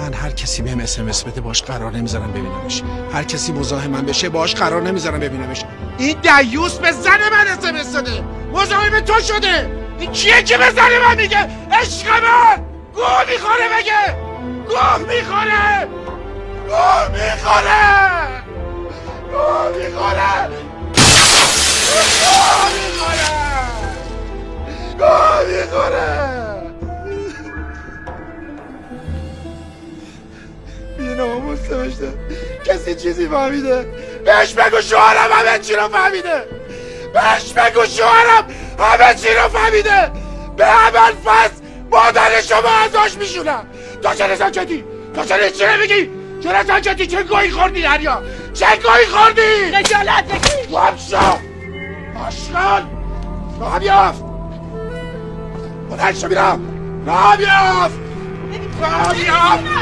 من هر کسی بهم SMS بده باش قرار نمیذارم ببینمش. هر کسی مزاحم من بشه باش قرار نمیذارم ببینمش. این دیوس به زن من SMS داده. مزاحم تو شده. این کیه که به زن من میگه عشق من؟ گوه میخوره بگه. گوه میخوره. گوه میخوره. گوه میخوره. گوه میخوره. گوه میخوره. ناموس نوشته کسی چیزی فهمیده بهش بگو شوهرم همه چی رو فهمیده بهش بگو شوهرم همه چی رو فهمیده به عمل فصل مادر شما ازاش میشونم تو چرا ساکتی؟ تو چرا چی نمیگی؟ چرا ساکتی؟ چه گویی خوردی دریا؟ چه گویی خوردی؟ خجالت بکش گم شو آشغال راه بیافت بلند شو میرم راه بیافت راه بیافت